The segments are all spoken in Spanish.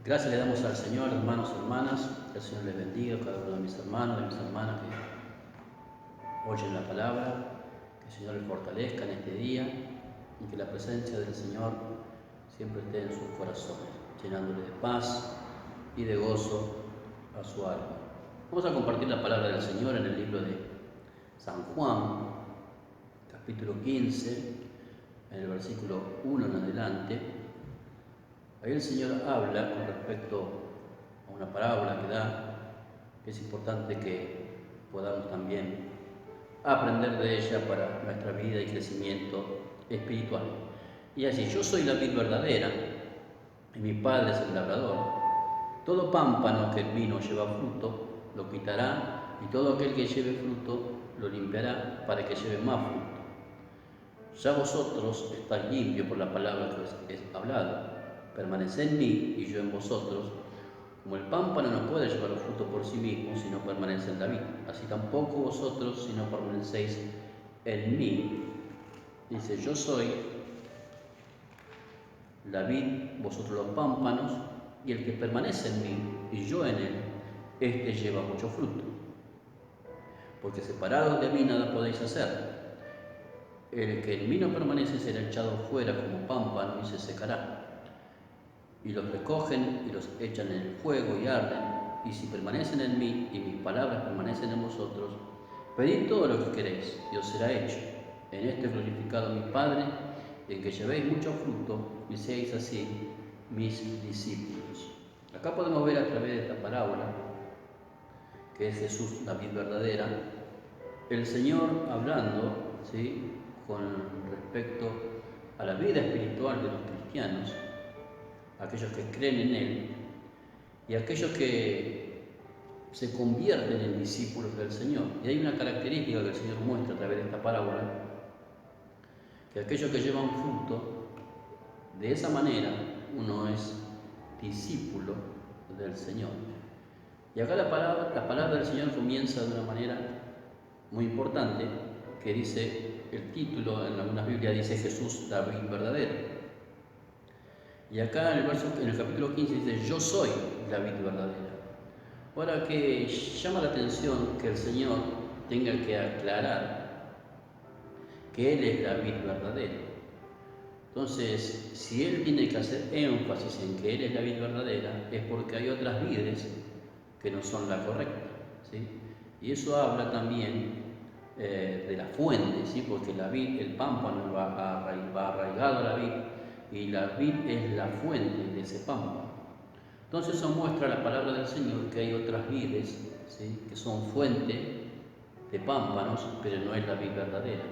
Gracias le damos al Señor, hermanos y hermanas. Que el Señor les bendiga a cada uno de mis hermanos y mis hermanas que oyen la palabra. Que el Señor les fortalezca en este día y que la presencia del Señor siempre esté en sus corazones, llenándole de paz y de gozo a su alma. Vamos a compartir la palabra del Señor en el libro de San Juan, capítulo 15, en el versículo 1 en adelante. Ahí el Señor habla con respecto a una parábola que da, que es importante que podamos también aprender de ella para nuestra vida y crecimiento espiritual. Y así, yo soy la vid verdadera y mi Padre es el labrador. Todo pámpano que en mí no lleva fruto, lo quitará, y todo aquel que lleve fruto, lo limpiará para que lleve más fruto. Ya vosotros estáis limpios por la palabra que os he hablado. Permaneced en mí y yo en vosotros. Como el pámpano no puede llevar fruto por sí mismo si no permanece en la vid, así tampoco vosotros si no permanecéis en mí. Dice, yo soy la vid, vosotros los pámpanos, y el que permanece en mí y yo en él, éste lleva mucho fruto. Porque separados de mí nada podéis hacer. El que en mí no permanece será echado fuera como pámpano y se secará. Y los recogen y los echan en el fuego y arden. Y si permanecen en mí y mis palabras permanecen en vosotros, pedid todo lo que queréis y os será hecho. En esto es glorificado mi Padre, en que llevéis mucho fruto y seáis así mis discípulos. Acá podemos ver a través de esta parábola, que es Jesús, la vid verdadera, el Señor hablando, ¿sí?, con respecto a la vida espiritual de los cristianos, aquellos que creen en Él y aquellos que se convierten en discípulos del Señor. Y hay una característica que el Señor muestra a través de esta parábola, que aquellos que llevan fruto, de esa manera uno es discípulo del Señor. Y acá la palabra del Señor comienza de una manera muy importante, que dice, el título en algunas Biblias dice Jesús, la vid verdadera. Y acá en el capítulo 15 dice, yo soy la vid verdadera. Ahora, que llama la atención que el Señor tenga que aclarar que Él es la vid verdadera. Entonces, si Él tiene que hacer énfasis en que Él es la vid verdadera, es porque hay otras vides que no son la correcta, ¿sí? Y eso habla también de la fuente, ¿sí? Porque la vid, el pámpano va arraigado a la vid, y la vid es la fuente de ese pámpano. Entonces eso muestra la palabra del Señor que hay otras vides, ¿sí?, que son fuente de pámpanos, pero no es la vid verdadera.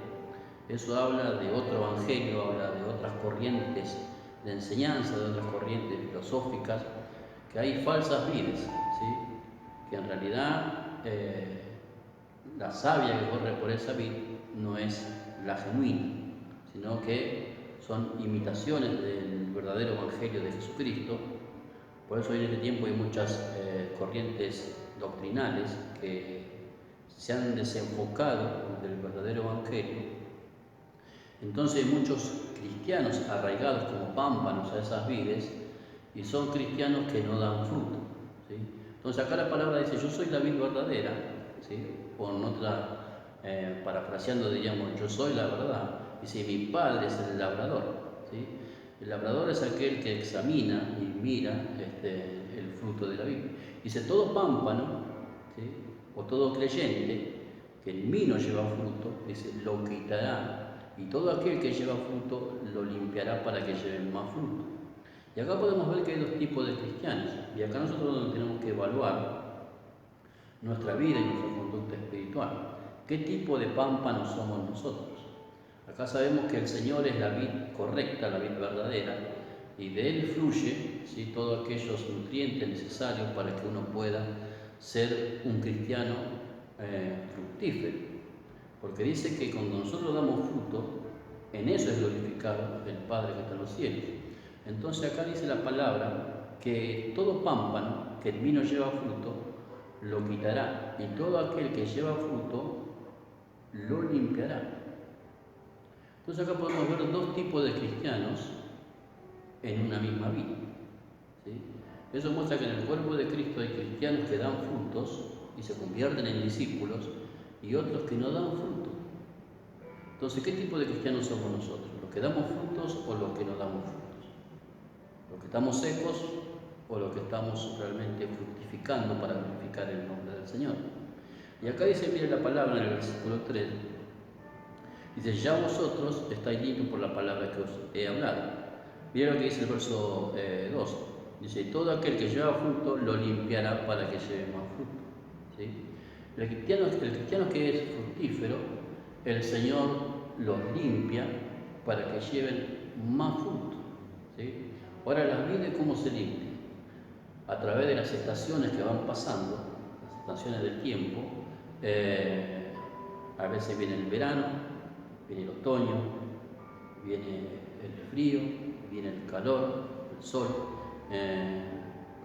Eso habla de otro evangelio, habla de otras corrientes de enseñanza, de otras corrientes filosóficas, que hay falsas vides, ¿sí?, que en realidad la savia que corre por esa vid no es la genuina, sino que son imitaciones del verdadero evangelio de Jesucristo. Por eso hoy en este tiempo hay muchas corrientes doctrinales que se han desenfocado del verdadero evangelio. Entonces hay muchos cristianos arraigados como pámpanos a esas vides, y son cristianos que no dan fruto, ¿sí? Entonces acá la palabra dice, yo soy la vid verdadera, ¿sí?, con otra, parafraseando diríamos, yo soy la verdad. Dice, mi Padre es el labrador, ¿sí? El labrador es aquel que examina y mira el fruto de la vid. Dice, todo pámpano, ¿sí?, o todo creyente que en mí no lleva fruto, dice, lo quitará, y todo aquel que lleva fruto lo limpiará para que lleve más fruto. Y acá podemos ver que hay dos tipos de cristianos, y acá nosotros tenemos que evaluar nuestra vida y nuestra conducta espiritual. ¿Qué tipo de pámpanos somos nosotros? Acá sabemos que el Señor es la vid correcta, la vid verdadera, y de Él fluye, ¿sí?, todos aquellos nutrientes necesarios para que uno pueda ser un cristiano fructífero. Porque dice que cuando nosotros damos fruto, en eso es glorificado el Padre que está en los cielos. Entonces acá dice la palabra que todo pámpano que en mí no lleva fruto, lo quitará, y todo aquel que lleva fruto, lo limpiará. Entonces acá podemos ver dos tipos de cristianos en una misma vida, ¿sí? Eso muestra que en el cuerpo de Cristo hay cristianos que dan frutos y se convierten en discípulos y otros que no dan fruto. Entonces, ¿qué tipo de cristianos somos nosotros? ¿Los que damos frutos o los que no damos frutos? ¿Los que estamos secos o los que estamos realmente fructificando para glorificar el nombre del Señor? Y acá dice, mire la palabra en el versículo 3, dice, ya vosotros estáis limpios por la palabra que os he hablado. Mire lo que dice el verso 2, dice, todo aquel que lleva fruto lo limpiará para que lleve más fruto. ¿Sí? El cristiano que es fructífero, el Señor los limpia para que lleven más fruto. ¿Sí? Ahora, las vides, ¿cómo se limpian? A través de las estaciones que van pasando, las estaciones del tiempo. A veces viene el verano, viene el otoño, viene el frío, viene el calor, el sol.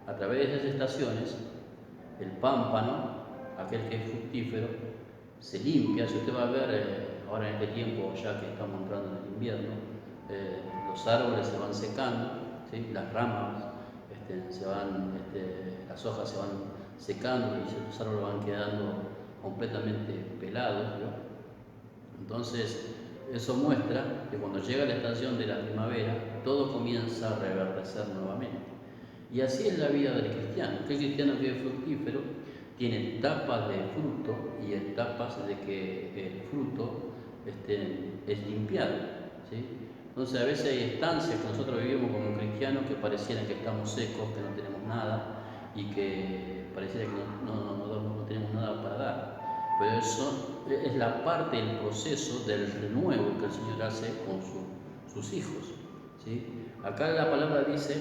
A través de esas estaciones, el pámpano, aquel que es fructífero, se limpia. Si usted va a ver ahora en este tiempo, ya que estamos entrando en el invierno, los árboles se van secando, ¿sí? Las ramas las hojas se van secando y los árboles van quedando completamente pelados, ¿no? Entonces, eso muestra que cuando llega la estación de la primavera, todo comienza a reverdecer nuevamente. Y así es la vida del cristiano. El cristiano que es fructífero tiene etapas de fruto y etapas de que el fruto es limpiado, ¿sí? Entonces, a veces hay estancias que nosotros vivimos como cristianos que pareciera que estamos secos, que no tenemos nada y que pareciera que no tenemos nada para dar. Pero eso es la parte del proceso del renuevo que el Señor hace con sus hijos, ¿sí? Acá la palabra dice,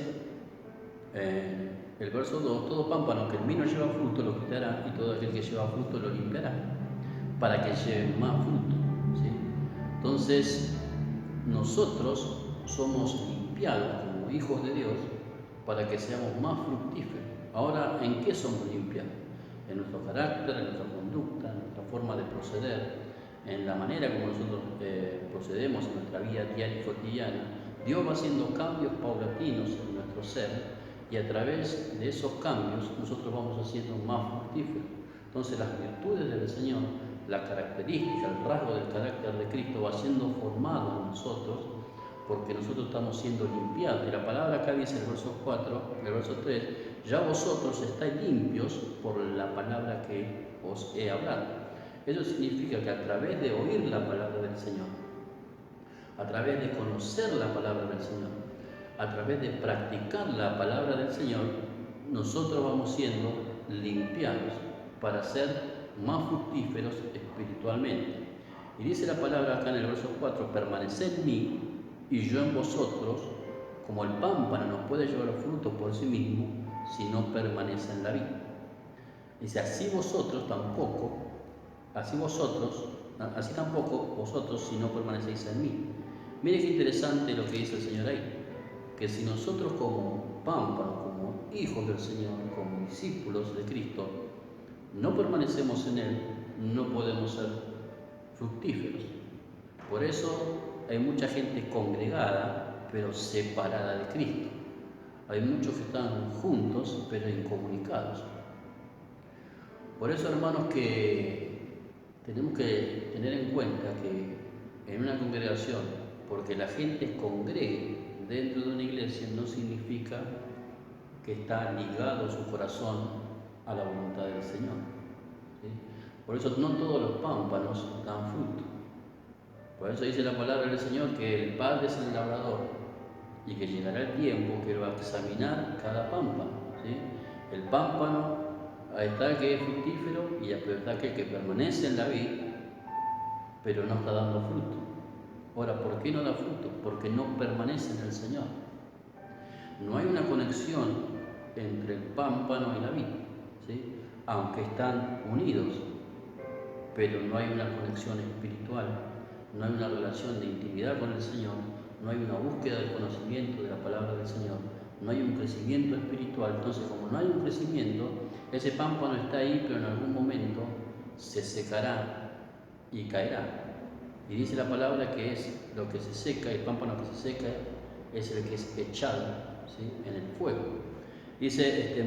el verso 2, todo pámpano que en mí no lleva fruto lo quitará y todo aquel que lleva fruto lo limpiará para que lleve más fruto, ¿sí? Entonces, nosotros somos limpiados como hijos de Dios para que seamos más fructíferos. Ahora, ¿en qué somos limpiados? En nuestro carácter, en nuestra conducta, en nuestra forma de proceder, en la manera como nosotros procedemos en nuestra vida diaria y cotidiana. Dios va haciendo cambios paulatinos en nuestro ser y a través de esos cambios nosotros vamos haciendo más fructíferos. Entonces, las virtudes del Señor, la característica, el rasgo del carácter de Cristo va siendo formado en nosotros porque nosotros estamos siendo limpiados. Y la palabra acá dice el verso 4, el verso 3, ya vosotros estáis limpios por la palabra que os he hablado. Eso significa que a través de oír la palabra del Señor, a través de conocer la palabra del Señor, a través de practicar la palabra del Señor, nosotros vamos siendo limpiados para ser más fructíferos espiritualmente. Y dice la palabra acá en el verso 4, permaneced en mí y yo en vosotros, como el pámpano no puede llevar fruto por sí mismo si no permanece en la vid. Dice, así tampoco vosotros si no permanecéis en mí. Mire qué interesante lo que dice el Señor ahí, que si nosotros como pámpano, como hijos del Señor, como discípulos de Cristo, no permanecemos en Él, no podemos ser fructíferos. Por eso hay mucha gente congregada, pero separada de Cristo. Hay muchos que están juntos, pero incomunicados. Por eso, hermanos, que tenemos que tener en cuenta que en una congregación, porque la gente congregue dentro de una iglesia, no significa que está ligado su corazón a la voluntad del Señor, ¿sí? Por eso no todos los pámpanos dan fruto. Por eso dice la palabra del Señor que el Padre es el labrador y que llegará el tiempo que va a examinar cada pámpano, ¿sí? El pámpano está el que es fructífero y está aquel que permanece en la vid, pero no está dando fruto. Ahora, ¿por qué no da fruto? Porque no permanece en el Señor. No hay una conexión entre el pámpano y la vid, ¿sí? Aunque están unidos, pero no hay una conexión espiritual, no hay una relación de intimidad con el Señor, no hay una búsqueda del conocimiento de la palabra del Señor, no hay un crecimiento espiritual. Entonces, como no hay un crecimiento, ese pámpano está ahí, pero en algún momento se secará y caerá. Y dice la palabra que es lo que se seca, el pámpano que se seca es el que es echado, ¿sí?, en el fuego. Dice,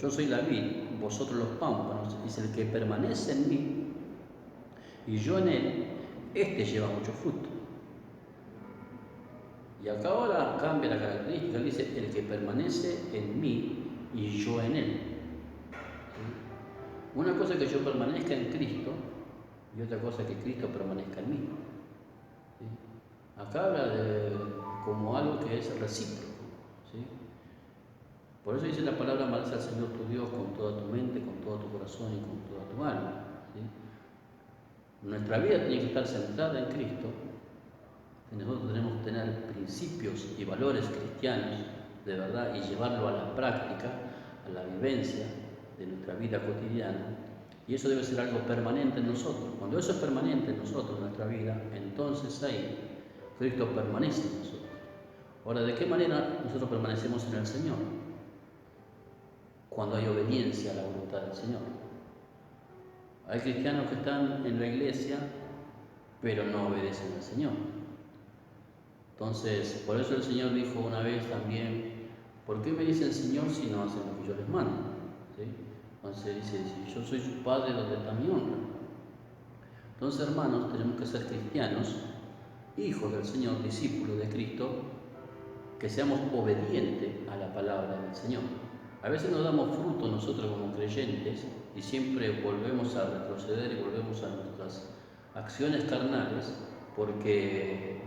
yo soy la vid, vosotros los pámpanos. Dice, el que permanece en mí y yo en él, este lleva mucho fruto. Y acá ahora cambia la característica, dice, el que permanece en mí y yo en él. ¿Sí? Una cosa es que yo permanezca en Cristo y otra cosa es que Cristo permanezca en mí. ¿Sí? Acá habla de como algo que es recíproco. ¿Sí? Por eso dice la palabra, amarás al Señor tu Dios con toda tu mente, con todo tu corazón y con toda tu alma. ¿Sí? Nuestra vida tiene que estar centrada en Cristo. Nosotros tenemos que tener principios y valores cristianos de verdad y llevarlo a la práctica, a la vivencia de nuestra vida cotidiana. Y eso debe ser algo permanente en nosotros. Cuando eso es permanente en nosotros, en nuestra vida, entonces ahí Cristo permanece en nosotros. Ahora, ¿de qué manera nosotros permanecemos en el Señor? Cuando hay obediencia a la voluntad del Señor. Hay cristianos que están en la iglesia, pero no obedecen al Señor. Entonces, por eso el Señor dijo una vez también, ¿por qué me dicen Señor si no hacen lo que yo les mando? ¿Sí? Entonces dice, si yo soy su Padre, ¿dónde está mi honra? Entonces, hermanos, tenemos que ser cristianos, hijos del Señor, discípulos de Cristo, que seamos obedientes a la palabra del Señor. A veces nos damos fruto nosotros como creyentes y siempre volvemos a retroceder y volvemos a nuestras acciones carnales porque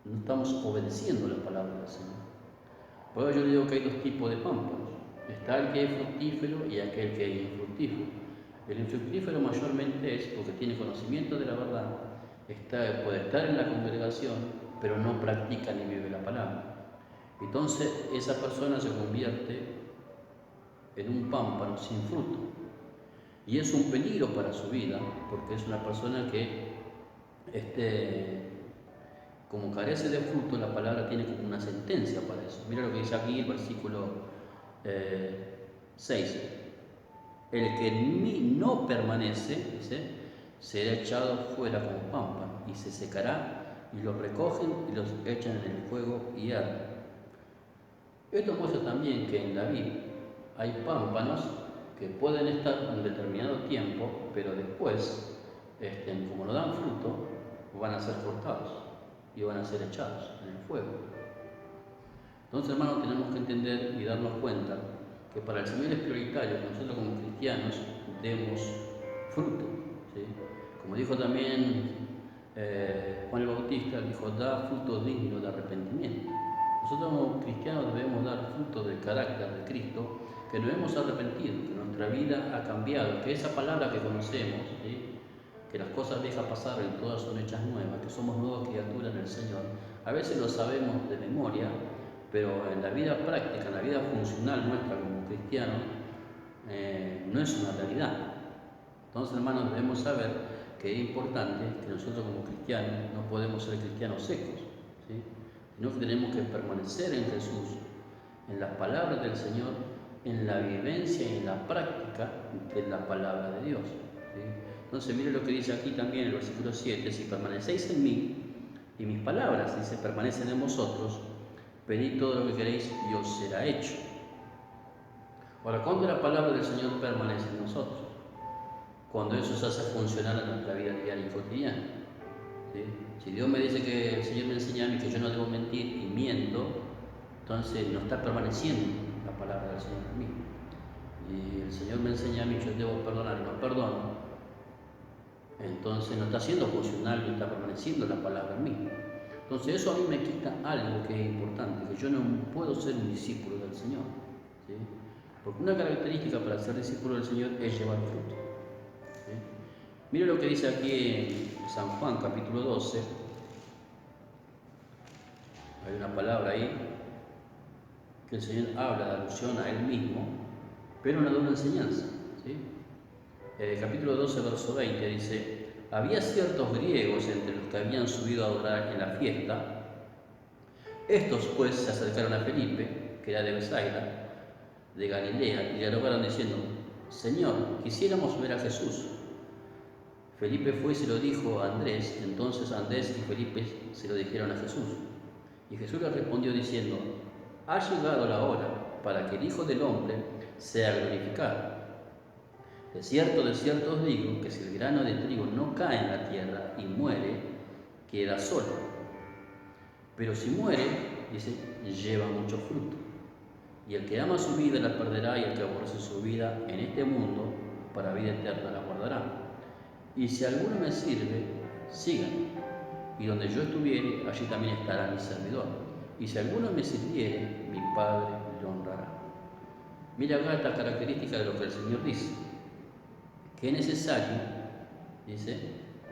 no estamos obedeciendo la palabra del Señor. Por eso yo digo que hay dos tipos de pámpanos. Está el que es fructífero y aquel que es infructífero. El infructífero mayormente es porque tiene conocimiento de la verdad, puede estar en la congregación, pero no practica ni vive la palabra. Entonces esa persona se convierte en un pámpano sin fruto. Y es un peligro para su vida, porque es una persona que como carece de fruto, la palabra tiene como una sentencia para eso. Mira lo que dice aquí el versículo 6. El que en mí no permanece, dice, será echado fuera como pámpano y se secará, y los recogen y los echan en el fuego y arden. Esto muestra también que en la vid hay pámpanos que pueden estar un determinado tiempo, pero después, como no dan fruto, van a ser cortados y van a ser echados en el fuego. Entonces, hermanos, tenemos que entender y darnos cuenta que para el Señor es prioritario que nosotros como cristianos demos fruto. ¿Sí? Como dijo también Juan el Bautista, dijo, da fruto digno de arrepentimiento. Nosotros como cristianos debemos dar fruto del carácter de Cristo, que nos hemos arrepentido, que nuestra vida ha cambiado, que esa palabra que conocemos, ¿sí? Que las cosas viejas pasaron y todas son hechas nuevas, que somos nuevas criaturas en el Señor. A veces lo sabemos de memoria, pero en la vida práctica, en la vida funcional nuestra como cristianos, no es una realidad. Entonces, hermanos, debemos saber que es importante que nosotros como cristianos no podemos ser cristianos secos, ¿sí? Sino que tenemos que permanecer en Jesús, en las palabras del Señor, en la vivencia y en la práctica de la palabra de Dios, ¿sí? Entonces, mire lo que dice aquí también en el versículo 7, si permanecéis en mí y mis palabras, dice, permanecen en vosotros, pedid todo lo que queréis y os será hecho. Ahora, ¿cuándo la palabra del Señor permanece en nosotros? Cuando eso se hace funcionar en nuestra vida diaria y cotidiana. ¿Sí? Si Dios me dice que el Señor me enseña a mí que yo no debo mentir y miento, entonces no está permaneciendo la palabra del Señor en mí. Y el Señor me enseña a mí que yo debo perdonar y no perdono, entonces no está siendo funcional, no está permaneciendo la palabra en mí. Entonces eso a mí me quita algo que es importante, que yo no puedo ser un discípulo del Señor, ¿sí? Porque una característica para ser discípulo del Señor es llevar fruto, ¿sí? Mire lo que dice aquí en San Juan capítulo 12, hay una palabra ahí que el Señor habla de alusión a Él mismo, pero una doble enseñanza, ¿sí? Capítulo 12, verso 20 dice, había ciertos griegos entre los que habían subido a adorar en la fiesta. Estos pues se acercaron a Felipe, que era de Besaida, de Galilea, y le rogaron diciendo, Señor, quisiéramos ver a Jesús. Felipe fue y se lo dijo a Andrés, entonces Andrés y Felipe se lo dijeron a Jesús. Y Jesús le respondió diciendo, ha llegado la hora, para que el Hijo del Hombre sea glorificado. De cierto os digo que si el grano de trigo no cae en la tierra y muere, queda solo. Pero si muere, dice, lleva mucho fruto. Y el que ama su vida la perderá, y el que aborrece su vida en este mundo, para vida eterna la guardará. Y si alguno me sirve, síganme. Y donde yo estuviere, allí también estará mi servidor. Y si alguno me sirviere, mi Padre le honrará. Mira acá esta característica de lo que el Señor dice. Que es necesario, dice,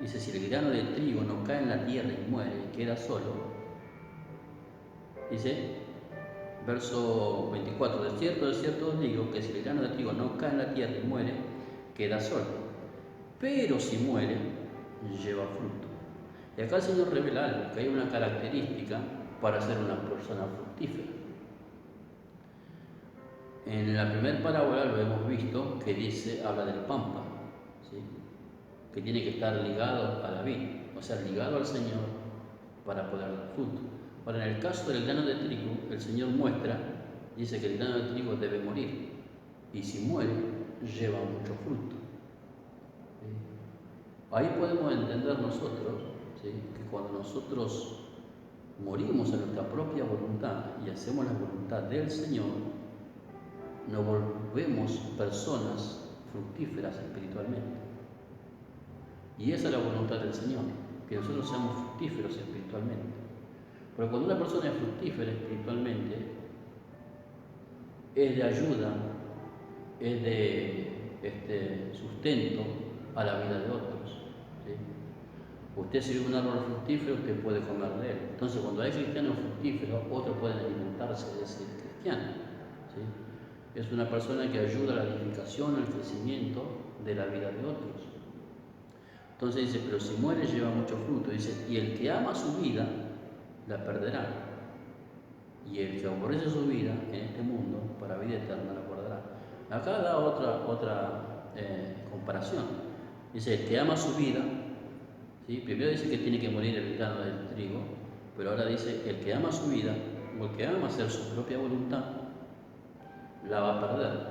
si el grano de trigo no cae en la tierra y muere y queda solo, dice, verso 24, de cierto os digo que si el grano de trigo no cae en la tierra y muere, queda solo. Pero si muere, lleva fruto. Y acá el Señor revela algo, que hay una característica para ser una persona fructífera. En la primera parábola lo hemos visto que dice, habla del pámpano, ¿sí? Que tiene que estar ligado a la vid, o sea, ligado al Señor para poder dar fruto. Ahora, en el caso del grano de trigo, el Señor muestra, dice que el grano de trigo debe morir, y si muere, lleva mucho fruto. ¿Sí? Ahí podemos entender nosotros, ¿sí?, que cuando nosotros morimos a nuestra propia voluntad y hacemos la voluntad del Señor, nos volvemos personas fructíferas espiritualmente. Y esa es la voluntad del Señor, que nosotros seamos fructíferos espiritualmente. Pero cuando una persona es fructífera espiritualmente, es de ayuda, es de sustento a la vida de otros, ¿sí? Usted si ve un árbol fructífero, usted puede comer de él. Entonces, cuando hay cristianos fructíferos, otros pueden alimentarse de ese cristiano, ¿sí? Es una persona que ayuda a la edificación, al crecimiento de la vida de otros. Entonces dice, pero si muere lleva mucho fruto. Dice, y el que ama su vida, la perderá. Y el que aborrece su vida en este mundo, para vida eterna la guardará. Acá da otra comparación. Dice, el que ama su vida, ¿sí? Primero dice que tiene que morir el grano del trigo, pero ahora dice, el que ama su vida, o el que ama hacer su propia voluntad, la va a perder.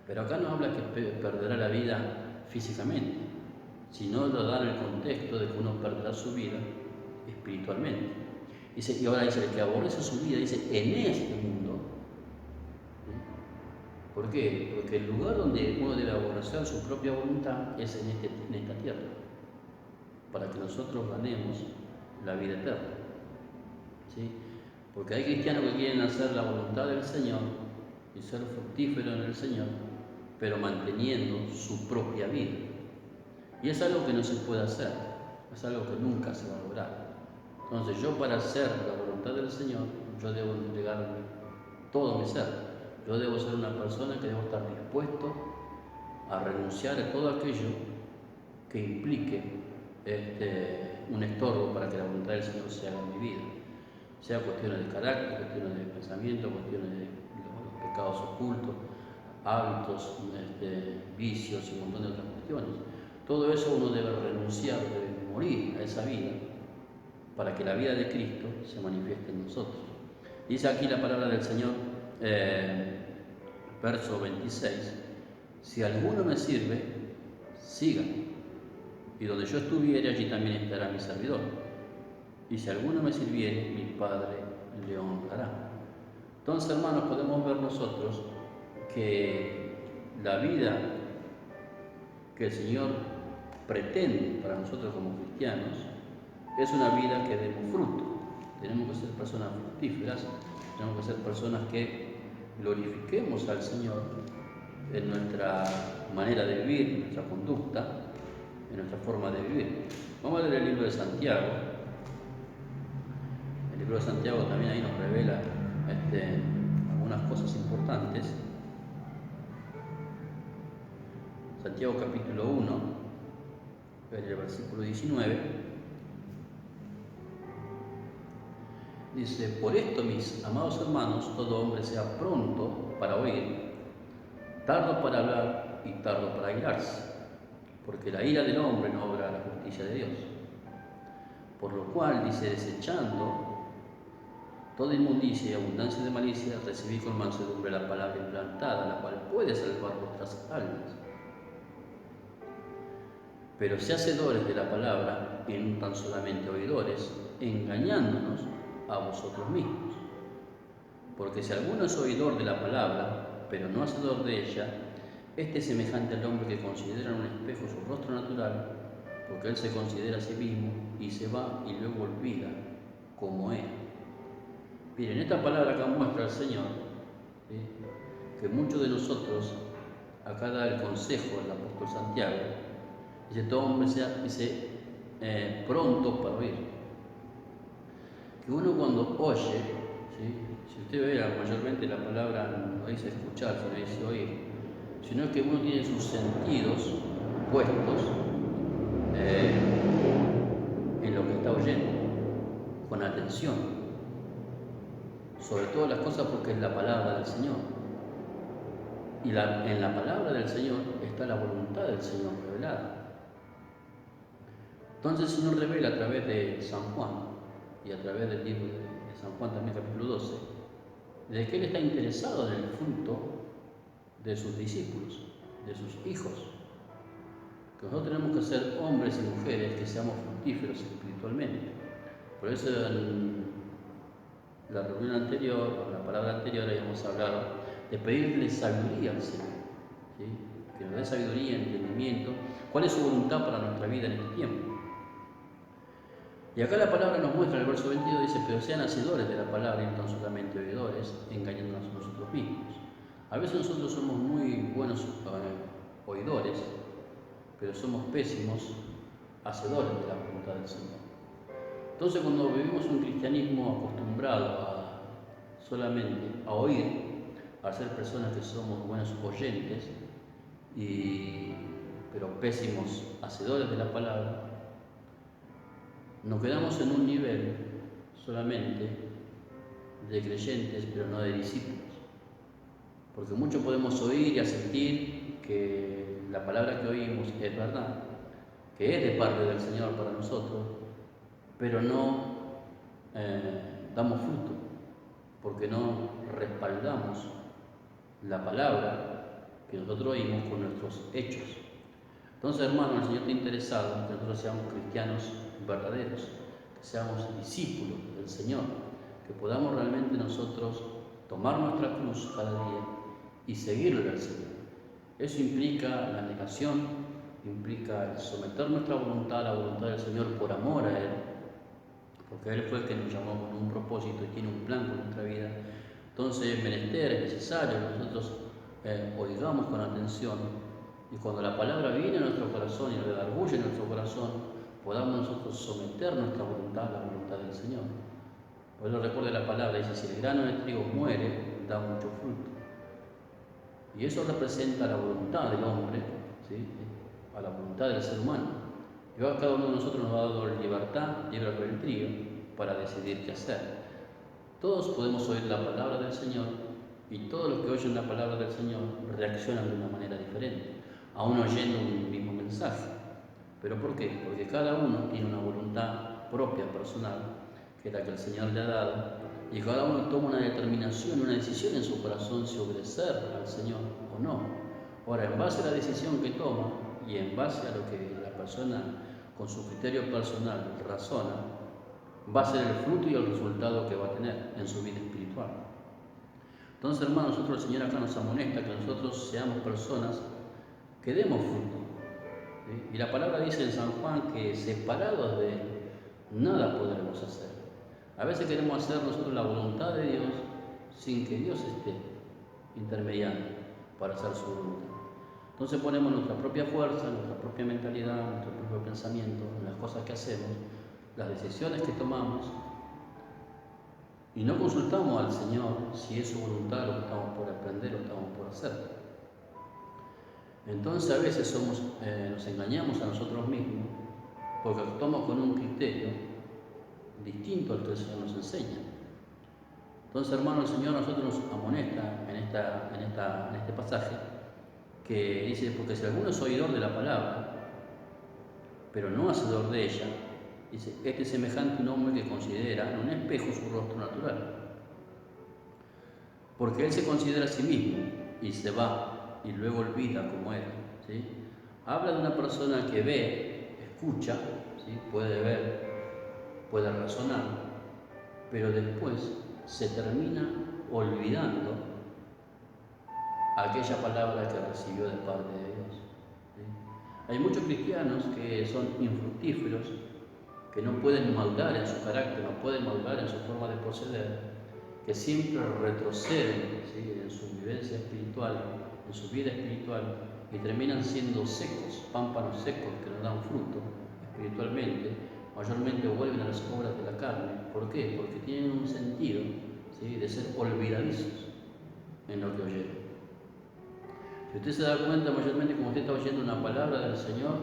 Pero acá no habla que perderá la vida físicamente, sino lo da en el contexto de que uno perderá su vida espiritualmente. Dice, y ahora dice, el que aborrece su vida, dice, en este mundo. ¿Sí? ¿Por qué? Porque el lugar donde uno debe aborrecer su propia voluntad es en esta tierra, para que nosotros ganemos la vida eterna. ¿Sí? Porque hay cristianos que quieren hacer la voluntad del Señor y ser fructíferos en el Señor, pero manteniendo su propia vida. Y es algo que no se puede hacer, es algo que nunca se va a lograr. Entonces yo, para hacer la voluntad del Señor, yo debo entregarme todo mi ser. Yo debo ser una persona que debo estar dispuesto a renunciar a todo aquello que implique un estorbo para que la voluntad del Señor se haga en mi vida. Sea cuestiones de carácter, cuestiones de pensamiento, cuestiones de los pecados ocultos, hábitos, vicios y un montón de otras cuestiones. Todo eso uno debe renunciar, debe morir a esa vida para que la vida de Cristo se manifieste en nosotros. Dice aquí la palabra del Señor, verso 26, si alguno me sirve, siga, y donde yo estuviere, allí también estará mi servidor. Y si alguno me sirviere, mi Padre le honrará. Entonces, hermanos, podemos ver nosotros que la vida que el Señor pretende para nosotros como cristianos es una vida que demos fruto. Tenemos que ser personas fructíferas, tenemos que ser personas que glorifiquemos al Señor en nuestra manera de vivir, en nuestra conducta, en nuestra forma de vivir. Vamos a leer el libro de Santiago. El libro de Santiago también ahí nos revela algunas cosas importantes. Santiago capítulo 1, el versículo 19, dice, por esto, mis amados hermanos, todo hombre sea pronto para oír, tardo para hablar y tardo para airarse, porque la ira del hombre no obra la justicia de Dios. Por lo cual, dice, desechando Toda inmundicia y abundancia de malicia recibid con mansedumbre la palabra implantada, la cual puede salvar vuestras almas. Pero sé hacedores de la palabra y no tan solamente oidores, engañándonos a vosotros mismos. Porque si alguno es oidor de la palabra, pero no hacedor de ella, este es semejante al hombre que considera en un espejo su rostro natural, porque él se considera a sí mismo y se va y luego olvida cómo era. Miren, esta palabra acá muestra al Señor, ¿sí?, que muchos de nosotros, acá da el consejo al apóstol Santiago, dice: todo hombre sea pronto para oír. Que uno cuando oye, ¿sí?, si usted ve mayormente la palabra no dice escuchar, sino dice oír, sino que uno tiene sus sentidos puestos en lo que está oyendo, con atención, sobre todas las cosas, porque es la palabra del Señor. Y en la palabra del Señor está la voluntad del Señor revelada. Entonces el Señor revela a través de San Juan y a través del libro de San Juan también, capítulo 12, de que Él está interesado en el fruto de sus discípulos, de sus hijos. Que nosotros tenemos que ser hombres y mujeres que seamos fructíferos espiritualmente. Por eso en la reunión anterior, o la palabra anterior, habíamos hablado de pedirle sabiduría al Señor, ¿sí?, que nos dé sabiduría, entendimiento, cuál es su voluntad para nuestra vida en este tiempo. Y acá la palabra nos muestra, en el verso 22 dice: pero sean hacedores de la palabra y no tan solamente oidores, engañándonos a nosotros mismos. A veces nosotros somos muy buenos oidores, pero somos pésimos hacedores de la voluntad del Señor. Entonces, cuando vivimos un cristianismo acostumbrado solamente a oír, a ser personas que somos buenos oyentes, pero pésimos hacedores de la palabra, nos quedamos en un nivel solamente de creyentes, pero no de discípulos. Porque mucho podemos oír y asentir que la palabra que oímos es verdad, que es de parte del Señor para nosotros, pero no damos fruto, porque no respaldamos la palabra que nosotros oímos con nuestros hechos. Entonces, hermanos, el Señor está interesado en que nosotros seamos cristianos verdaderos, que seamos discípulos del Señor, que podamos realmente nosotros tomar nuestra cruz cada día y seguirle al Señor. Eso implica la negación, implica el someter nuestra voluntad a la voluntad del Señor por amor a Él, porque Él fue el que nos llamó con un propósito y tiene un plan con nuestra vida. Entonces es menester, es necesario que nosotros oigamos con atención, y cuando la palabra viene a nuestro corazón y redarguye en nuestro corazón, podamos nosotros someter nuestra voluntad a la voluntad del Señor. Por eso recuerde la palabra, dice: si el grano de trigo muere, da mucho fruto. Y eso representa la voluntad del hombre, ¿sí?, a la voluntad del ser humano. Y a cada uno de nosotros nos ha dado libertad, libre albedrío, para decidir qué hacer. Todos podemos oír la palabra del Señor, y todos los que oyen la palabra del Señor reaccionan de una manera diferente, aún oyendo un mismo mensaje. ¿Pero por qué? Porque cada uno tiene una voluntad propia, personal, que es la que el Señor le ha dado, y cada uno toma una determinación, una decisión en su corazón si obedecer al Señor o no. Ahora, en base a la decisión que toma y en base a lo que la persona con su criterio personal razona, va a ser el fruto y el resultado que va a tener en su vida espiritual. Entonces, hermanos, nosotros el Señor acá nos amonesta que nosotros seamos personas que demos fruto, ¿sí? Y la palabra dice en San Juan que separados de Él nada podremos hacer. A veces queremos hacer nosotros la voluntad de Dios sin que Dios esté intermediando para hacer su voluntad. Entonces ponemos nuestra propia fuerza, nuestra propia mentalidad, nuestro propio pensamiento en las cosas que hacemos, las decisiones que tomamos, y no consultamos al Señor si es su voluntad lo que estamos por aprender, lo que estamos por hacer. Entonces a veces nos engañamos a nosotros mismos porque actuamos con un criterio distinto al que el Señor nos enseña. Entonces, hermanos, el Señor a nosotros nos amonesta en este pasaje, que dice: porque si alguno es oidor de la palabra, pero no hacedor de ella, dice: este es semejante a un hombre que considera en un espejo su rostro natural. porque él se considera a sí mismo y se va y luego olvida cómo era. ¿Sí? Habla de una persona que ve, escucha, ¿sí? Puede ver, puede razonar, pero después se termina olvidando aquella palabra que recibió de parte de Dios. ¿Sí? Hay muchos cristianos que son infructíferos, que no pueden madurar en su carácter, no pueden madurar en su forma de proceder, que siempre retroceden, ¿sí? En su vivencia espiritual, en su vida espiritual, y terminan siendo secos, pámpanos secos que no dan fruto espiritualmente, mayormente vuelven a las obras de la carne. ¿Por qué? Porque tienen un sentido, ¿sí? De ser olvidadizos en lo que oyeron. Si usted se da cuenta, mayormente como usted está oyendo una palabra del Señor,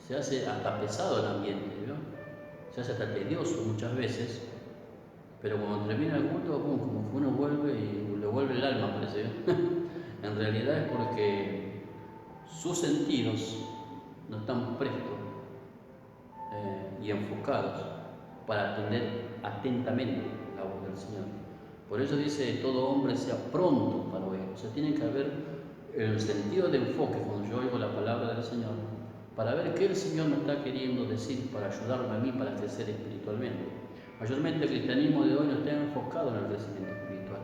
se hace hasta pesado el ambiente, ¿no? Se hace hasta tedioso muchas veces, pero cuando termina el culto, como que uno vuelve y le vuelve el alma, parece. En realidad es porque sus sentidos no están prestos y enfocados para atender atentamente la voz del Señor. Por eso dice, todo hombre sea pronto para oír. O sea, tiene que haber el sentido de enfoque cuando yo oigo la palabra del Señor, para ver qué el Señor me está queriendo decir, para ayudarme a mí para crecer espiritualmente. Mayormente el cristianismo de hoy no está enfocado en el crecimiento espiritual.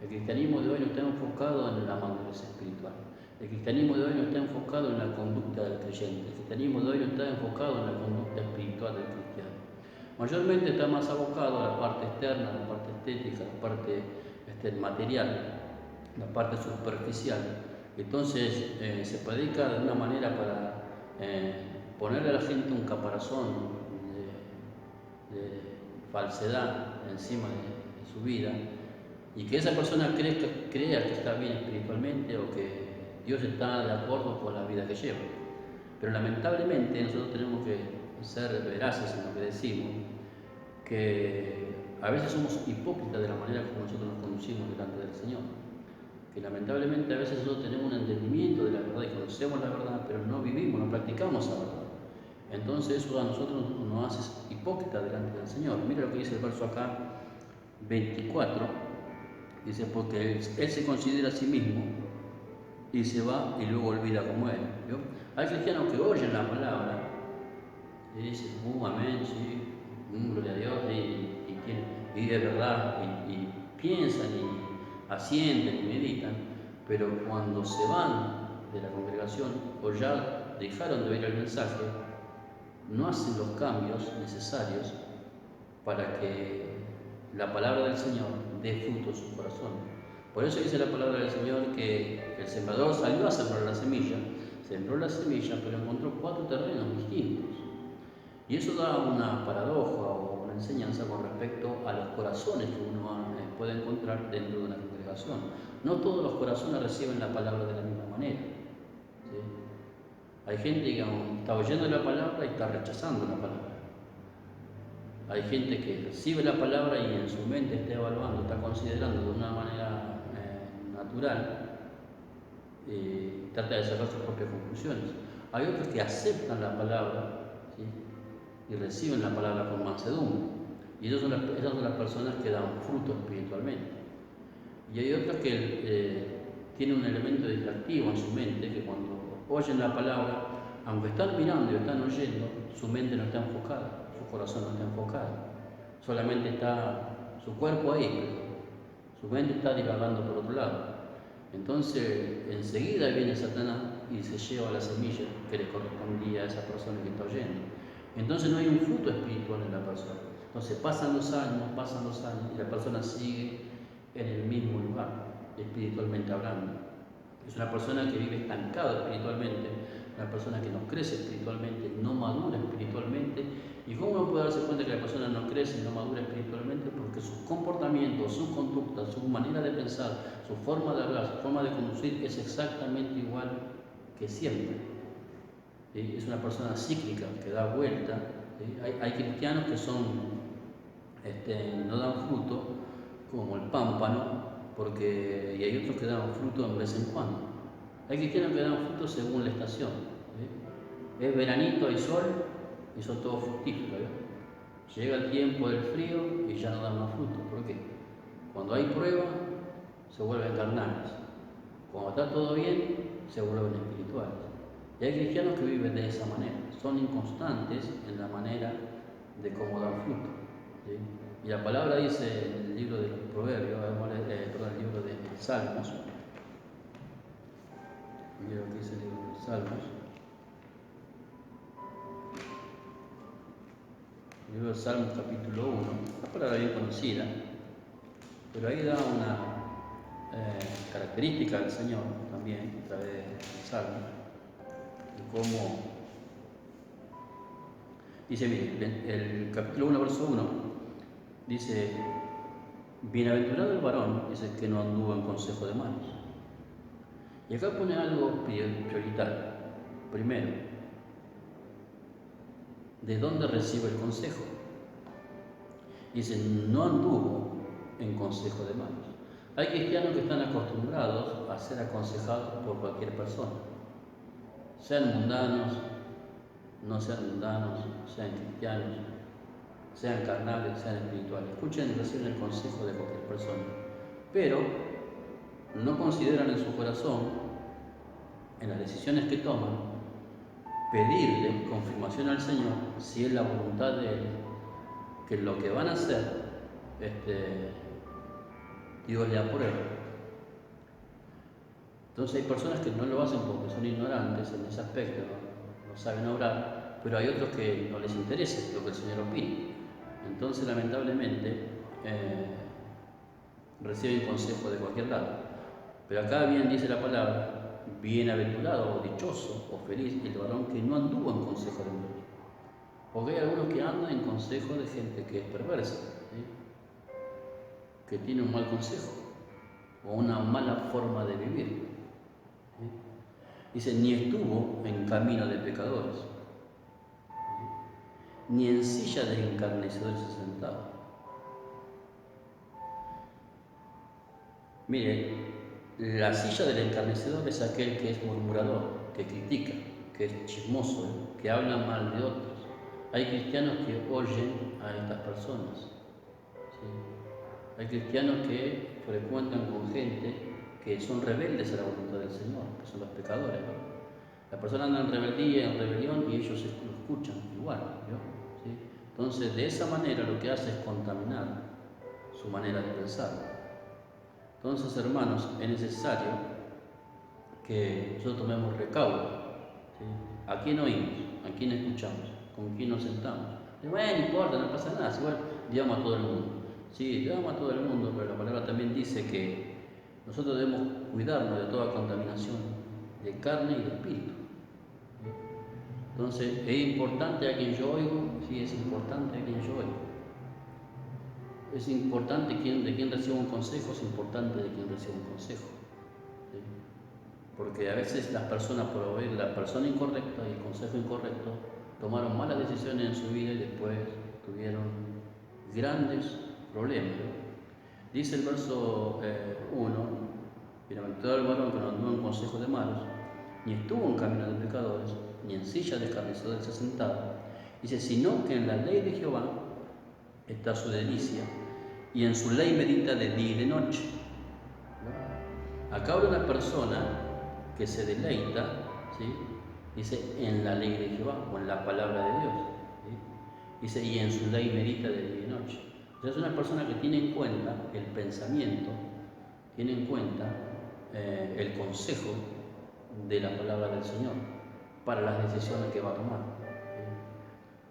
El cristianismo de hoy no está enfocado en la madurez espiritual. El cristianismo de hoy no está enfocado en la conducta del creyente. El cristianismo de hoy no está enfocado en la conducta espiritual del cristiano. Mayormente está más abocado a la parte externa, a la parte estética, a la parte material, la parte superficial. Entonces se predica de una manera para ponerle a la gente un caparazón de falsedad encima de su vida, y que esa persona crea que está bien espiritualmente o que Dios está de acuerdo con la vida que lleva. Pero lamentablemente nosotros tenemos que ser veraces en lo que decimos, que a veces somos hipócritas de la manera como nosotros nos conducimos delante del Señor, que lamentablemente a veces nosotros tenemos un entendimiento de la verdad y conocemos la verdad, pero no vivimos, no practicamos la verdad. Entonces eso a nosotros nos hace hipócritas delante del Señor. Mira lo que dice el verso acá 24, dice, porque él se considera a sí mismo y se va y luego olvida cómo era. ¿Vio? Hay cristianos que oyen la palabra y dicen, amén, sí, gloria a Dios, y de verdad, y piensan y asienten y meditan, pero cuando se van de la congregación o ya dejaron de oír el mensaje, no hacen los cambios necesarios para que la palabra del Señor dé fruto en su corazón. Por eso dice la palabra del Señor que el sembrador salió a sembrar la semilla, sembró la semilla, pero encontró 4 terrenos distintos. Y eso da una paradoja o una enseñanza con respecto a los corazones que uno puede encontrar dentro de una congregación. No todos los corazones reciben la palabra de la misma manera. ¿Sí? Hay gente que está oyendo la palabra y está rechazando la palabra. Hay gente que recibe la palabra y en su mente está evaluando, está considerando de una manera natural y trata de sacar sus propias conclusiones. Hay otros que aceptan la palabra, ¿sí? Y reciben la palabra con mansedumbre. Y esas son las personas que dan fruto espiritualmente. Y hay otras que tienen un elemento distractivo en su mente, que cuando oyen la palabra, aunque están mirando y están oyendo, su mente no está enfocada, su corazón no está enfocado. Solamente está su cuerpo ahí, pero su mente está divagando por otro lado. Entonces, enseguida viene Satanás y se lleva la semilla que le correspondía a esa persona que está oyendo. Entonces no hay un fruto espiritual en la persona. Entonces pasan los años y la persona sigue en el mismo lugar, espiritualmente hablando. Es una persona que vive estancada espiritualmente, una persona que no crece espiritualmente, no madura espiritualmente. ¿Y cómo uno puede darse cuenta que la persona no crece y no madura espiritualmente? Porque sus comportamientos, su conducta, su manera de pensar, su forma de hablar, su forma de conducir es exactamente igual que siempre. ¿Sí? Es una persona cíclica que da vuelta. ¿Sí? Hay cristianos que no dan fruto, como el pámpano, y hay otros que dan fruto de vez en cuando. Hay cristianos que dan fruto según la estación. ¿Sí? Es veranito, hay sol y son todos fructíferos. ¿Sí? Llega el tiempo del frío y ya no dan más fruto. ¿Por qué? Cuando hay prueba, se vuelven carnales. Cuando está todo bien, se vuelven espirituales. Y hay cristianos que viven de esa manera, son inconstantes en la manera de cómo dan fruto. ¿Sí? Y la palabra dice en el libro de los Proverbios, el libro de Salmos, mira lo que dice el libro de Salmos, el libro de Salmos capítulo 1, una palabra bien conocida, pero ahí da una característica del Señor también a través del Salmo, de cómo dice, mire, el capítulo 1, verso 1, dice: bienaventurado el varón, dice, que no anduvo en consejo de malos. Y acá pone algo prioritario. Primero, ¿de dónde recibe el consejo? Dice, no anduvo en consejo de malos. Hay cristianos que están acostumbrados a ser aconsejados por cualquier persona, sean mundanos, no sean mundanos, sean cristianos, sean carnales, sean espirituales. Escuchen y reciben el consejo de cualquier persona, pero no consideran en su corazón, en las decisiones que toman, pedirle confirmación al Señor si es la voluntad de Él, que lo que van a hacer, Dios le aprueba. Entonces hay personas que no lo hacen porque son ignorantes en ese aspecto, no saben obrar, pero hay otros que no les interesa lo que el Señor opine. Entonces, lamentablemente, reciben consejo de cualquier lado. Pero acá bien dice la palabra: bienaventurado o dichoso o feliz el varón que no anduvo en consejo de malos. Porque hay algunos que andan en consejo de gente que es perversa, ¿sí? Que tiene un mal consejo o una mala forma de vivir. ¿Sí? Dice, ni estuvo en camino de pecadores, ¿sí? Ni en silla de encarnecedores se sentaba. Mire, la silla del encarnecedor es aquel que es murmurador, que critica, que es chismoso, que habla mal de otros. Hay cristianos que oyen a estas personas, ¿sí? Hay cristianos que frecuentan con gente que son rebeldes a la voluntad del Señor, que son los pecadores, ¿no? La persona anda en rebeldía, en rebelión, y ellos lo escuchan igual, ¿no? ¿Sí? Entonces, de esa manera lo que hace es contaminar su manera de pensar. Entonces, hermanos, es necesario que nosotros tomemos recaudo, ¿sí? ¿A quién oímos? ¿A quién escuchamos? ¿Con quién nos sentamos? Y bueno, no importa, no pasa nada, igual digamos a todo el mundo. Sí, digamos a todo el mundo, pero la palabra también dice que nosotros debemos cuidarnos de toda contaminación de carne y de espíritu. ¿Sí? Entonces, ¿es importante a quien yo oigo? Sí, es importante a quien yo oigo. Es importante de quien reciba un consejo, es importante de quien reciba un consejo. ¿Sí? Porque a veces las personas, por oír la persona incorrecta y el consejo incorrecto, tomaron malas decisiones en su vida y después tuvieron grandes problemas, ¿no? Dice el verso 1, bienaventurado el varón que no anduvo en consejo de malos, ni estuvo en camino de pecadores, ni en silla de escarnecedores se sentaba. Dice, sino que en la ley de Jehová está su delicia, y en su ley medita de día y de noche. ¿No? Acá habla una persona que se deleita, ¿sí? Dice, en la ley de Jehová, o en la palabra de Dios, ¿sí? Dice, y en su ley medita de día y de noche. O sea, es una persona que tiene en cuenta el pensamiento, tiene en cuenta el consejo de la palabra del Señor para las decisiones que va a tomar.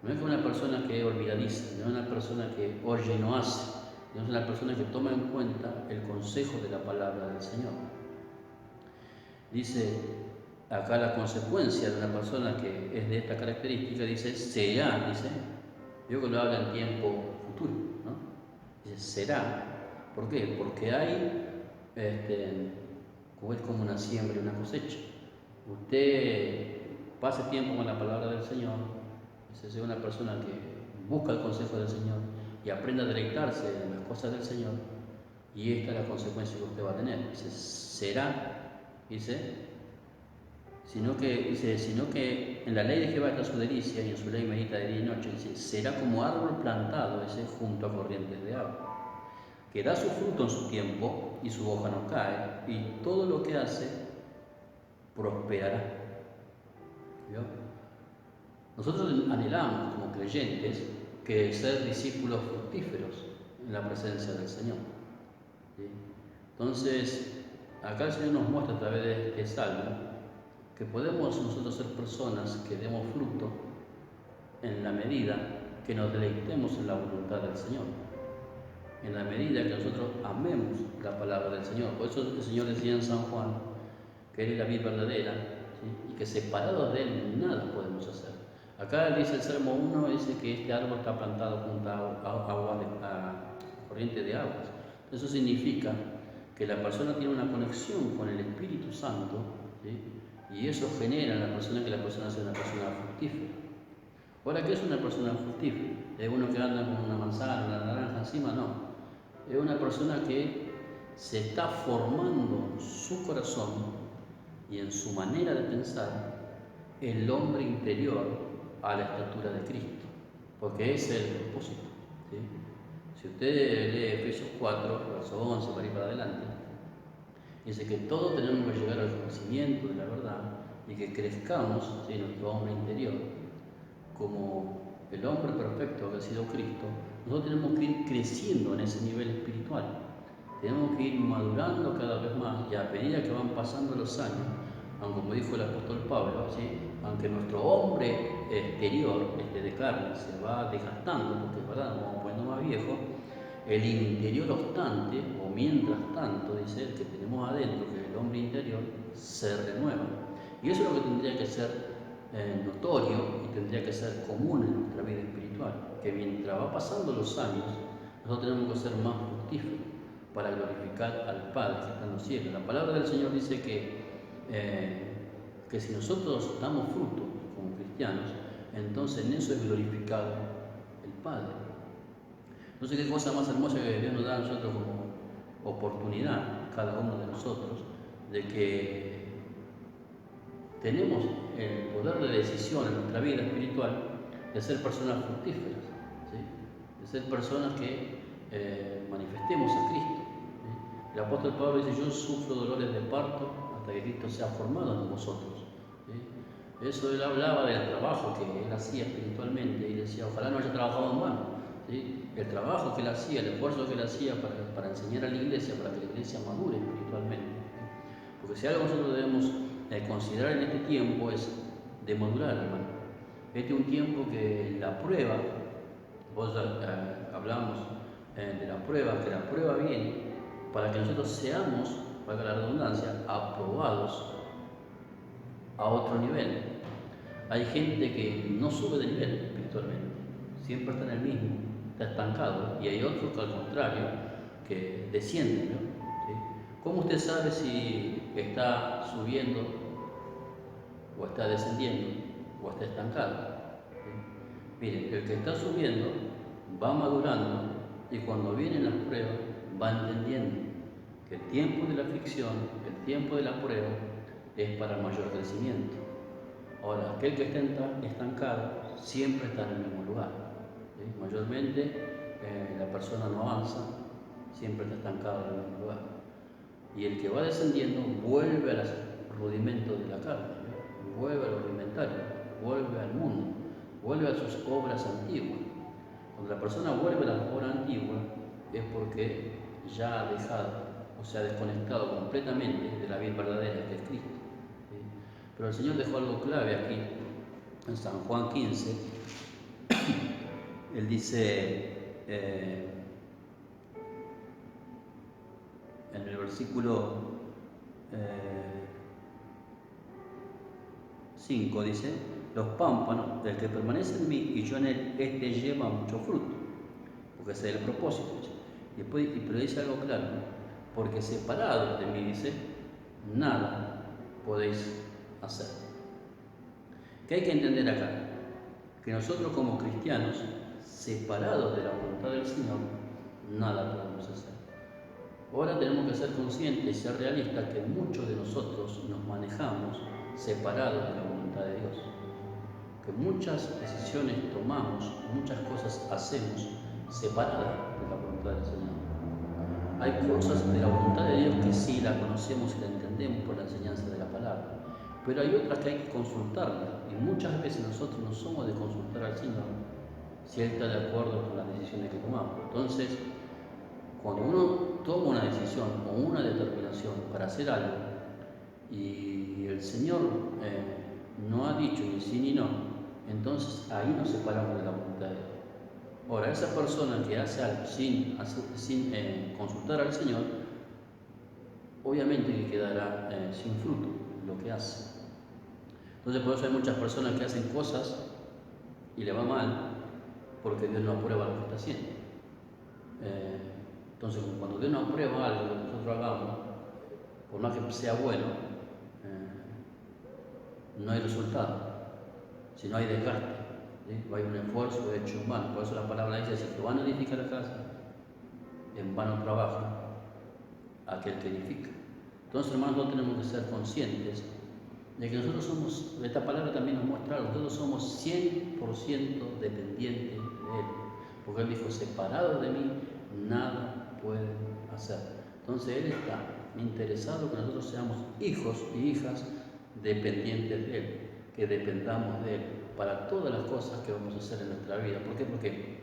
No es una persona que es olvidadiza, no es una persona que oye y no hace, sino es una persona que toma en cuenta el consejo de la palabra del Señor. Dice acá la consecuencia de una persona que es de esta característica, dice, será, dice, yo que lo habla en tiempo futuro, ¿no? Dice, será. ¿Por qué? Porque hay, es como una siembra y una cosecha. Usted pase tiempo con la palabra del Señor, sea una persona que busca el consejo del Señor y aprenda a deleitarse en las cosas del Señor, y esta es la consecuencia que usted va a tener. Dice, será, sino que en la ley de Jehová está su delicia, y en su ley medita de día y noche. Dice, será como árbol plantado, junto a corrientes de agua. que da su fruto en su tiempo y su hoja no cae, y todo lo que hace prosperará. ¿Vio? Nosotros anhelamos como creyentes que ser discípulos fructíferos en la presencia del Señor. ¿Sí? Entonces, acá el Señor nos muestra a través de este salmo que podemos nosotros ser personas que demos fruto en la medida que nos deleitemos en la voluntad del Señor, en la medida que nosotros amemos la palabra del Señor. Por eso el Señor decía en San Juan que Él es la vid verdadera, ¿sí? Y que separados de Él nada podemos hacer. Acá dice el Salmo 1, dice que este árbol está plantado junto a corriente de aguas. Eso significa que la persona tiene una conexión con el Espíritu Santo, ¿sí? Y eso genera en la persona que la persona sea una persona fructífera. Ahora, ¿qué es una persona fructífera? ¿Es uno que anda con una manzana, una naranja encima? No. Es una persona que se está formando en su corazón y en su manera de pensar el hombre interior a la estatura de Cristo, porque ese es el propósito. ¿Sí? Si usted lee Efesios 4, verso 11, para ir para adelante, dice que todos tenemos que llegar al conocimiento de la verdad y que crezcamos, ¿sí?, en nuestro hombre interior, como el hombre perfecto que ha sido Cristo. Nosotros tenemos que ir creciendo en ese nivel espiritual, tenemos que ir madurando cada vez más, y a medida que van pasando los años, aunque como dijo el apóstol Pablo, ¿sí?, aunque nuestro hombre exterior, de carne, se va desgastando, porque es verdad, nos vamos poniendo más viejos, el interior obstante, o mientras tanto, dice el que tenemos adentro, que es el hombre interior, se renueva. Y eso es lo que tendría que ser notorio y tendría que ser común en nuestra vida espiritual, que mientras va pasando los años, nosotros tenemos que ser más fructíferos para glorificar al Padre que está en los cielos. La palabra del Señor dice que si nosotros damos fruto como cristianos, entonces en eso es glorificado el Padre. No sé qué cosa más hermosa que Dios nos da a nosotros como oportunidad, cada uno de nosotros, de que tenemos el poder de decisión en nuestra vida espiritual de ser personas fructíferas, ¿sí?, de ser personas que manifestemos a Cristo, ¿sí? El apóstol Pablo dice: yo sufro dolores de parto hasta que Cristo sea formado en vosotros, ¿sí? Eso él hablaba del trabajo que él hacía espiritualmente y decía: ojalá no haya trabajado en vano, ¿sí? El trabajo que él hacía, el esfuerzo que él hacía para enseñar a la iglesia, para que la iglesia madure espiritualmente, ¿sí? Porque si algo nosotros debemos considerar en este tiempo es de madurar, hermano. Este es un tiempo que la prueba, vos hablamos de la prueba, que la prueba viene para que nosotros seamos, valga la redundancia, aprobados a otro nivel. Hay gente que no sube de nivel espiritualmente, siempre está en el mismo, está estancado, y hay otros que al contrario, que descienden, ¿no? ¿Sí? ¿Cómo usted sabe si está subiendo o está descendiendo o está estancado? ¿Sí? Miren, el que está subiendo va madurando, y cuando vienen las pruebas va entendiendo que el tiempo de la aflicción, el tiempo de la prueba es para mayor crecimiento. Ahora, aquel que está estancado siempre está en el mismo lugar, ¿sí? Mayormente la persona no avanza, siempre está estancado en el mismo lugar. Y el que va descendiendo vuelve a los rudimentos de la carne, ¿sí?, vuelve a lo rudimentario, vuelve al mundo, vuelve a sus obras antiguas. Cuando la persona vuelve a las obras antiguas es porque ya ha dejado o se ha desconectado completamente de la vida verdadera que es Cristo, ¿sí? Pero el Señor dejó algo clave aquí en San Juan 15. Él dice en el versículo 5, dice: los pámpanos del que permanece en mí y yo en él, este lleva mucho fruto, porque ese es el propósito, dice. Pero dice algo claro, ¿no? Porque separados de mí, dice, nada podéis hacer. ¿Qué hay que entender acá? Que nosotros como cristianos, separados de la voluntad del Señor, nada podemos hacer. Ahora tenemos que ser conscientes y ser realistas que muchos de nosotros nos manejamos separados de la voluntad de Dios, que muchas decisiones tomamos, muchas cosas hacemos separadas de la voluntad del Señor. Hay cosas de la voluntad de Dios que sí la conocemos y la entendemos por la enseñanza de la palabra, pero hay otras que hay que consultarla, y muchas veces nosotros no somos de consultar al Señor si Él está de acuerdo con las decisiones que tomamos. Entonces, cuando uno toma una decisión o una determinación para hacer algo y el Señor no ha dicho ni sí ni no, entonces ahí nos separamos de la voluntad de Dios. Ahora, esa persona que hace algo sin consultar al Señor, obviamente que quedará sin fruto lo que hace. Entonces, por eso hay muchas personas que hacen cosas y le va mal porque Dios no aprueba lo que está haciendo. Entonces, cuando Dios no aprueba algo que nosotros hagamos, por más que sea bueno, no hay resultado, si no hay desgaste, ¿sí? No hay un esfuerzo hecho en vano. Por eso la palabra dice: si te van a edificar la casa, en vano trabaja aquel que edifica. Entonces, hermanos, nosotros tenemos que ser conscientes de que nosotros somos, esta palabra también nos muestra, nosotros somos 100% dependientes de Él, porque Él dijo: separado de mí, nada pueden hacer. Entonces, Él está interesado que nosotros seamos hijos y hijas dependientes de Él, que dependamos de Él para todas las cosas que vamos a hacer en nuestra vida. ¿Por qué? Porque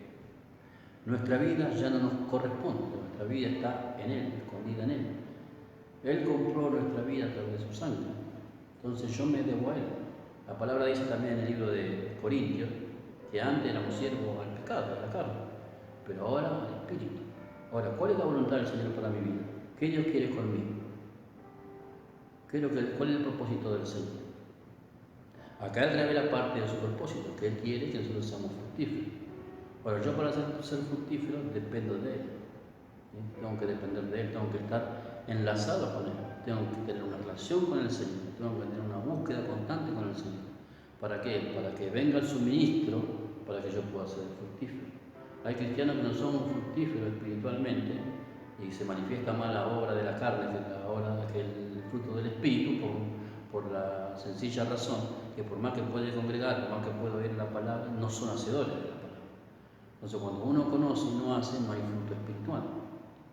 nuestra vida ya no nos corresponde, nuestra vida está en Él, escondida en Él. Él compró nuestra vida a través de su sangre, entonces yo me debo a Él. La palabra dice también en el libro de Corintios que antes éramos siervos al pecado, a la carne, pero ahora al Espíritu. Ahora, ¿cuál es la voluntad del Señor para mi vida? ¿Qué Dios quiere conmigo? ¿Cuál es el propósito del Señor? Acá Él revela parte de su propósito, que Él quiere que nosotros seamos fructíferos. Ahora, yo para ser fructífero dependo de Él, ¿sí? Tengo que depender de Él, tengo que estar enlazado con Él, tengo que tener una relación con el Señor, tengo que tener una búsqueda constante con el Señor. ¿Para qué? Para que venga el suministro para que yo pueda ser fructífero. Hay cristianos que no son fructíferos espiritualmente y se manifiesta mal la obra de la carne que el fruto del Espíritu, por la sencilla razón que por más que puede congregar, por más que pueda oír la palabra, no son hacedores de la palabra. Entonces, cuando uno conoce y no hace, no hay fruto espiritual,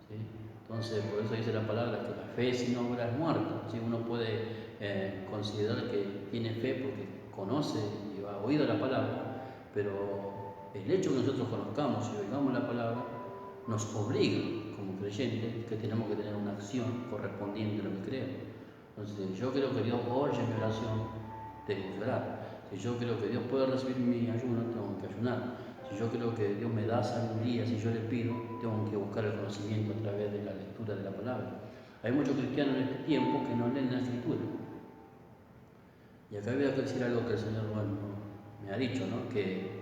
¿sí? Entonces, por eso dice la palabra que la fe sin obra es muerta, ¿sí? Uno puede considerar que tiene fe porque conoce y ha oído la palabra, pero el hecho que nosotros conozcamos y oigamos la palabra nos obliga como creyentes que tenemos que tener una acción correspondiente a lo que creemos. Entonces, yo creo que Dios oye mi oración, tengo que orar. Si yo creo que Dios puede recibir mi ayuno, tengo que ayunar. Si yo creo que Dios me da sabiduría, si yo le pido, tengo que buscar el conocimiento a través de la lectura de la palabra. Hay muchos cristianos en este tiempo que no leen la Escritura. Y acá voy a decir algo que el Señor me ha dicho, ¿no? Que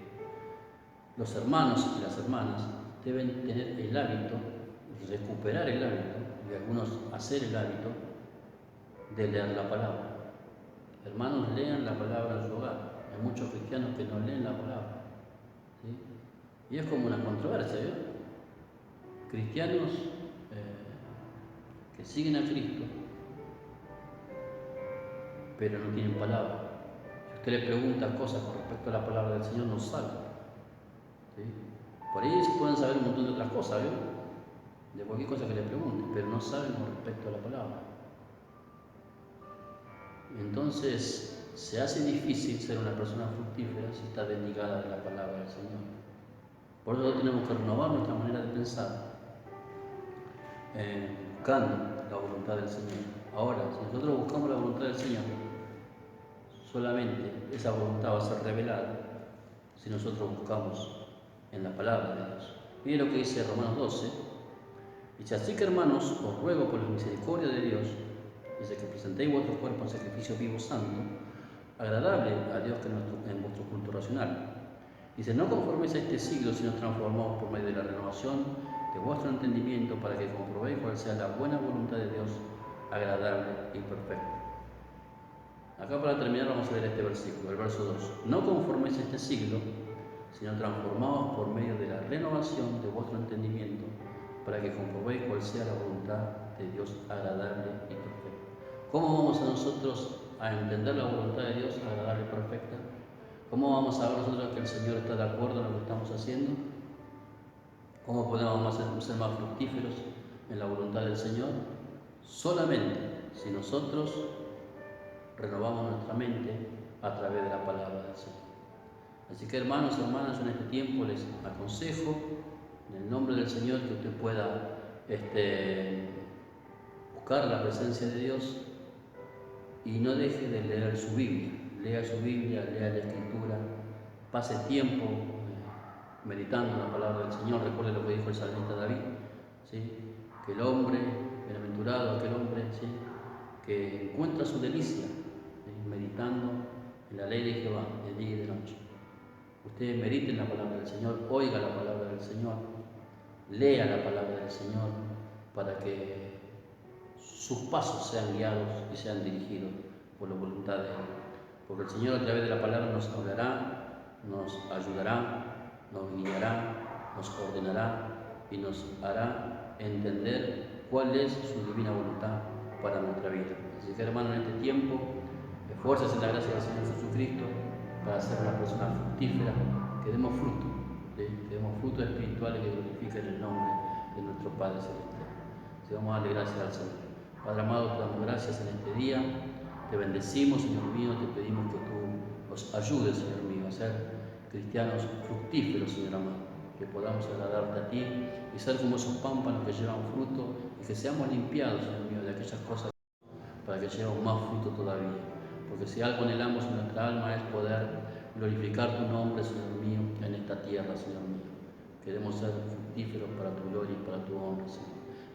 los hermanos y las hermanas deben tener el hábito, recuperar el hábito, y algunos hacer el hábito de leer la palabra. Hermanos, lean la palabra en su hogar. Hay muchos cristianos que no leen la palabra, ¿sí? Y es como una controversia, ¿eh? Cristianos que siguen a Cristo, pero no tienen palabra. Si usted le pregunta cosas con respecto a la palabra del Señor, no sabe, ¿sí? Por ahí se pueden saber un montón de otras cosas, ¿eh? De cualquier cosa que le pregunte, pero no saben con respecto a la palabra. Entonces, se hace difícil ser una persona fructífera si está desligada de la palabra del Señor. Por eso tenemos que renovar nuestra manera de pensar, buscando la voluntad del Señor. Ahora, si nosotros buscamos la voluntad del Señor, solamente esa voluntad va a ser revelada si nosotros buscamos en la palabra de Dios. Mire lo que dice Romanos 12. Dice: así que, hermanos, os ruego por la misericordia de Dios, dice, que presentéis vuestro cuerpo en sacrificio vivo, santo, agradable a Dios, que en vuestro culto racional. Dice: no conforméis a este siglo, sino transformaos por medio de la renovación de vuestro entendimiento, para que comprobéis cuál sea la buena voluntad de Dios, agradable y perfecta. Acá, para terminar, vamos a leer este versículo, el verso 2. No conforméis a este siglo, sino transformaos por medio de la renovación de vuestro entendimiento, para que comprobéis cuál sea la voluntad de Dios, agradable y perfecta. ¿Cómo vamos a nosotros a entender la voluntad de Dios, agradable y perfecta? ¿Cómo vamos a ver nosotros que el Señor está de acuerdo en lo que estamos haciendo? ¿Cómo podemos ser más fructíferos? en la voluntad del Señor solamente si nosotros renovamos nuestra mente a través de la palabra del Señor. Así que hermanos y hermanas, en este tiempo les aconsejo, en el nombre del Señor, que usted pueda buscar la presencia de Dios y no deje de leer su Biblia. Lea su Biblia, lea la Escritura, pase tiempo meditando en la palabra del Señor. Recuerde lo que dijo el salmista David, ¿sí? Que el hombre, bienaventurado aquel hombre, ¿sí?, que encuentra su delicia, ¿sí?, meditando en la ley de Jehová de día y de noche. Usted medite en la palabra del Señor, oiga la palabra del Señor, lea la palabra del Señor para que sus pasos sean guiados y sean dirigidos por la voluntad de Él. Porque el Señor a través de la palabra nos hablará, nos ayudará, nos guiará, nos ordenará y nos hará entender cuál es su divina voluntad para nuestra vida. Así que hermano, en este tiempo, esfuérzase en la gracia del Señor Jesucristo para ser una persona fructífera, que demos fruto, ¿sí?, que demos frutos espirituales que glorifiquen el nombre de nuestro Padre Celestial. Así vamos a darle gracias al Señor. Padre amado, te damos gracias en este día, te bendecimos, Señor mío, te pedimos que tú nos ayudes, Señor mío, a ser cristianos fructíferos, Señor amado, que podamos agradarte a ti y ser como esos pámpanos que llevan fruto y que seamos limpiados, Señor mío, de aquellas cosas para que llevemos más fruto todavía. Porque si algo anhelamos en nuestra alma es poder glorificar tu nombre, Señor mío, en esta tierra, Señor mío. Queremos ser fructíferos para tu gloria y para tu honra, Señor.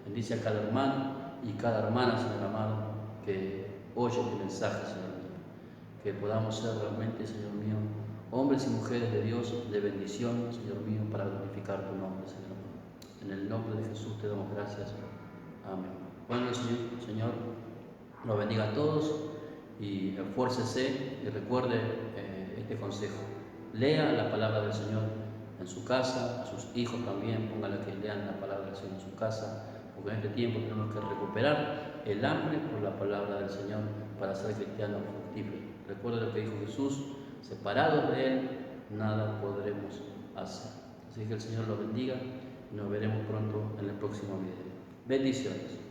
Bendice a cada hermano y cada hermana, Señor amado, que oye este mensaje, Señor mío. Que podamos ser realmente, Señor mío, hombres y mujeres de Dios, de bendición, Señor mío, para glorificar tu nombre, Señor amado. En el nombre de Jesús te damos gracias. Amén. Bueno, Señor los bendiga a todos y esfuércese y recuerde este consejo. Lea la palabra del Señor en su casa, a sus hijos también, póngale que lean la palabra del Señor en su casa, porque en este tiempo tenemos que recuperar el hambre por la palabra del Señor para ser cristianos fructíferos. Recuerde lo que dijo Jesús: separados de Él, nada podremos hacer. Así que el Señor los bendiga y nos veremos pronto en el próximo video. Bendiciones.